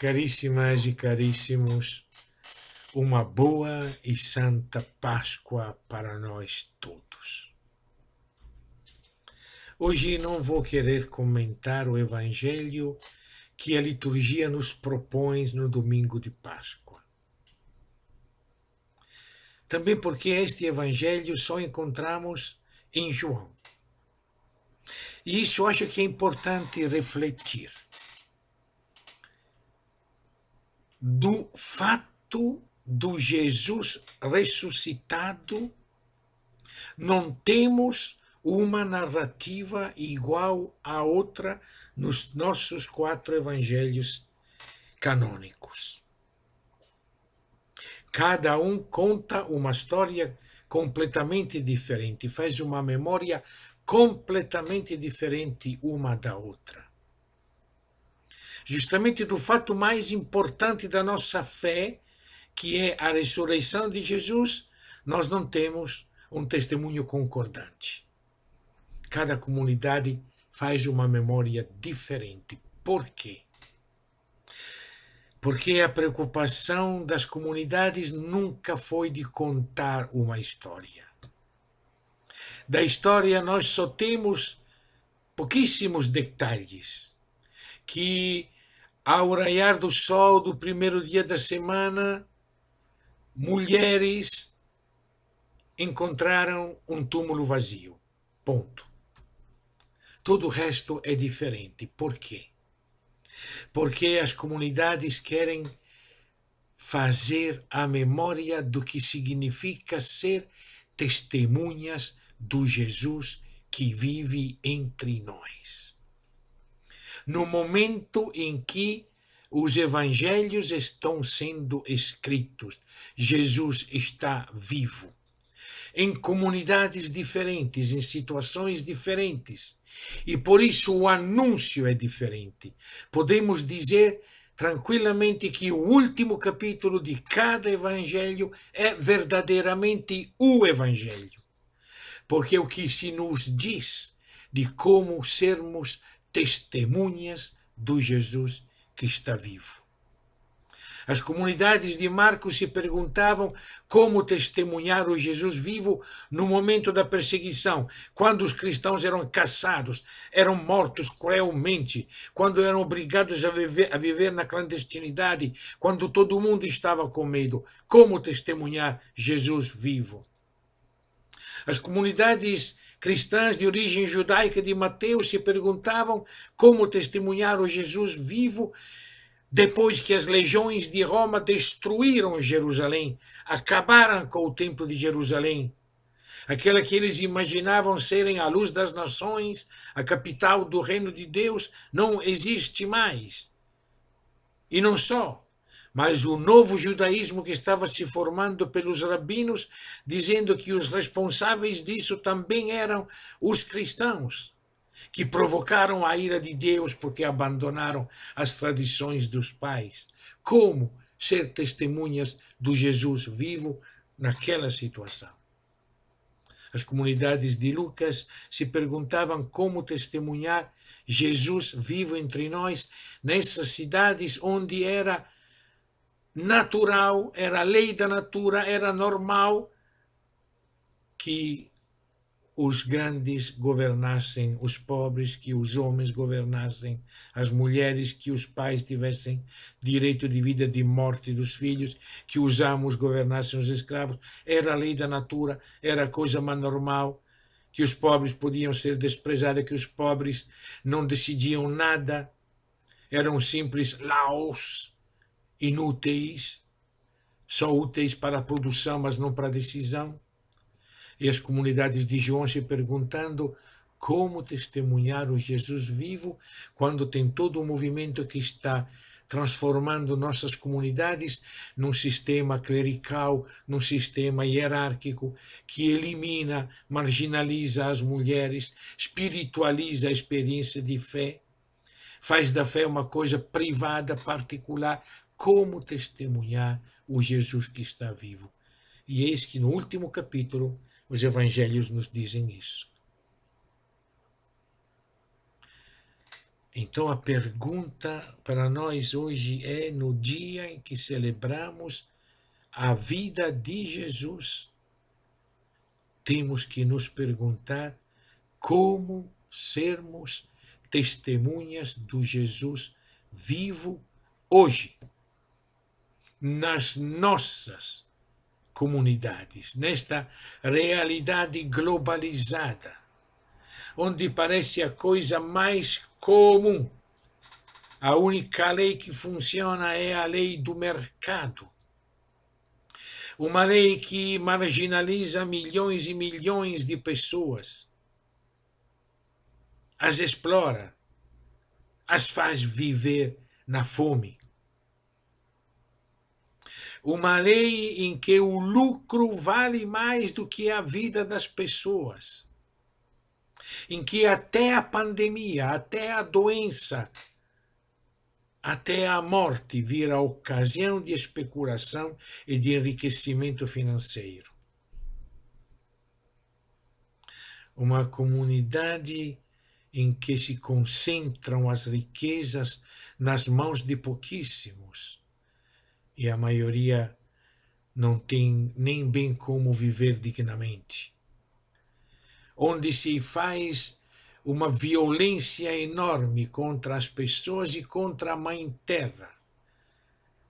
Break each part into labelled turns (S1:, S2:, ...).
S1: Caríssimas e caríssimos, uma boa e santa Páscoa para nós todos. Hoje não vou querer comentar o Evangelho que a liturgia nos propõe no domingo de Páscoa. Também porque este Evangelho só encontramos em João. E isso eu acho que é importante refletir. Do fato do Jesus ressuscitado, não temos uma narrativa igual à outra nos nossos 4 evangelhos canônicos. Cada um conta uma história completamente diferente, faz uma memória completamente diferente uma da outra. Justamente do fato mais importante da nossa fé, que é a ressurreição de Jesus, nós não temos um testemunho concordante. Cada comunidade faz uma memória diferente. Por quê? Porque a preocupação das comunidades nunca foi de contar uma história. Da história nós só temos pouquíssimos detalhes, que ao raiar do sol do primeiro dia da semana, mulheres encontraram um túmulo vazio. Ponto. Todo o resto é diferente. Por quê? Porque as comunidades querem fazer a memória do que significa ser testemunhas do Jesus que vive entre nós. No momento em que os evangelhos estão sendo escritos, Jesus está vivo. Em comunidades diferentes, em situações diferentes. E por isso o anúncio é diferente. Podemos dizer tranquilamente que o último capítulo de cada evangelho é verdadeiramente o evangelho. Porque o que se nos diz de como sermos testemunhas do Jesus que está vivo. As comunidades de Marcos se perguntavam como testemunhar o Jesus vivo no momento da perseguição, quando os cristãos eram caçados, eram mortos cruelmente, quando eram obrigados a viver na clandestinidade, quando todo mundo estava com medo. Como testemunhar Jesus vivo? As comunidades cristãs de origem judaica de Mateus se perguntavam como testemunhar o Jesus vivo depois que as legiões de Roma destruíram Jerusalém, acabaram com o templo de Jerusalém, aquela que eles imaginavam serem a luz das nações, a capital do reino de Deus, não existe mais. E não só, mas o novo judaísmo que estava se formando pelos rabinos, dizendo que os responsáveis disso também eram os cristãos, que provocaram a ira de Deus porque abandonaram as tradições dos pais. Como ser testemunhas do Jesus vivo naquela situação? As comunidades de Lucas se perguntavam como testemunhar Jesus vivo entre nós, nessas cidades onde era natural, era lei da natura, era normal que os grandes governassem os pobres, que os homens governassem as mulheres, que os pais tivessem direito de vida, de morte dos filhos, que os amos governassem os escravos. Era a lei da natura, era a coisa mais normal, que os pobres podiam ser desprezados, que os pobres não decidiam nada, eram simples laos inúteis, só úteis para a produção, mas não para a decisão. E as comunidades de João se perguntando como testemunhar o Jesus vivo quando tem todo um movimento que está transformando nossas comunidades num sistema clerical, num sistema hierárquico que elimina, marginaliza as mulheres, espiritualiza a experiência de fé, faz da fé uma coisa privada, particular. Como testemunhar o Jesus que está vivo? E eis que no último capítulo os evangelhos nos dizem isso. Então a pergunta para nós hoje é, no dia em que celebramos a vida de Jesus, temos que nos perguntar como sermos testemunhas do Jesus vivo hoje, nas nossas comunidades, nesta realidade globalizada, onde parece a coisa mais comum. A única lei que funciona é a lei do mercado. Uma lei que marginaliza milhões e milhões de pessoas, as explora, as faz viver na fome. Uma lei em que o lucro vale mais do que a vida das pessoas, em que até a pandemia, até a doença, até a morte vira ocasião de especulação e de enriquecimento financeiro. Uma comunidade em que se concentram as riquezas nas mãos de pouquíssimos, e a maioria não tem nem bem como viver dignamente. Onde se faz uma violência enorme contra as pessoas e contra a Mãe Terra.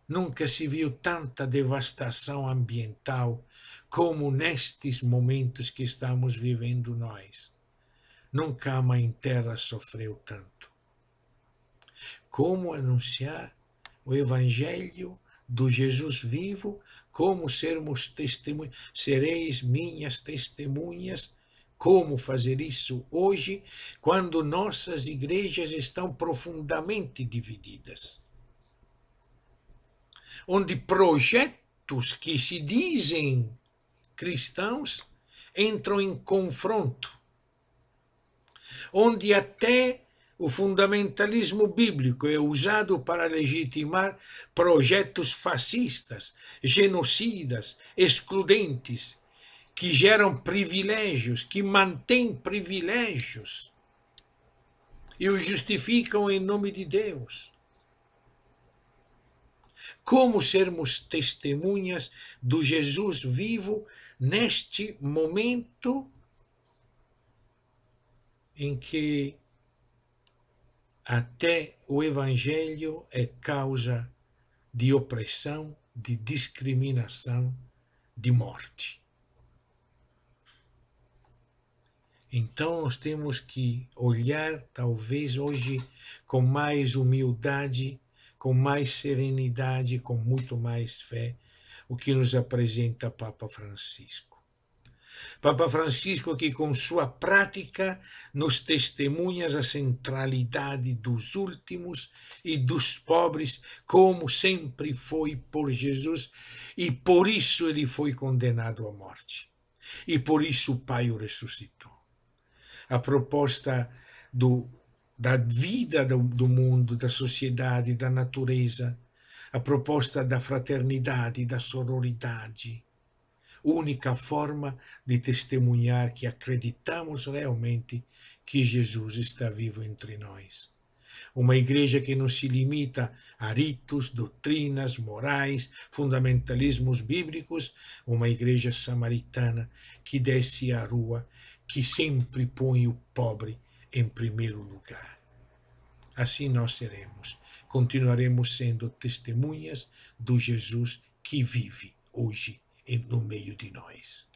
S1: Nunca se viu tanta devastação ambiental como nestes momentos que estamos vivendo nós. Nunca a Mãe Terra sofreu tanto. Como anunciar o Evangelho do Jesus vivo, como sermos testemunhas, sereis minhas testemunhas. Como fazer isso hoje, quando nossas igrejas estão profundamente divididas? Onde projetos que se dizem cristãos entram em confronto. Onde até o fundamentalismo bíblico é usado para legitimar projetos fascistas, genocidas, excludentes, que geram privilégios, que mantêm privilégios e os justificam em nome de Deus. Como sermos testemunhas do Jesus vivo neste momento em que até o Evangelho é causa de opressão, de discriminação, de morte. Então nós temos que olhar, talvez hoje, com mais humildade, com mais serenidade, com muito mais fé, o que nos apresenta Papa Francisco. Papa Francisco que com sua prática nos testemunha a centralidade dos últimos e dos pobres, como sempre foi por Jesus, e por isso ele foi condenado à morte. E por isso o Pai o ressuscitou. A proposta da vida do mundo, da sociedade, da natureza, a proposta da fraternidade, da sororidade, única forma de testemunhar que acreditamos realmente que Jesus está vivo entre nós. Uma igreja que não se limita a ritos, doutrinas, morais, fundamentalismos bíblicos, uma igreja samaritana que desce à rua, que sempre põe o pobre em primeiro lugar. Assim nós seremos, continuaremos sendo testemunhas do Jesus que vive hoje no meio de nós.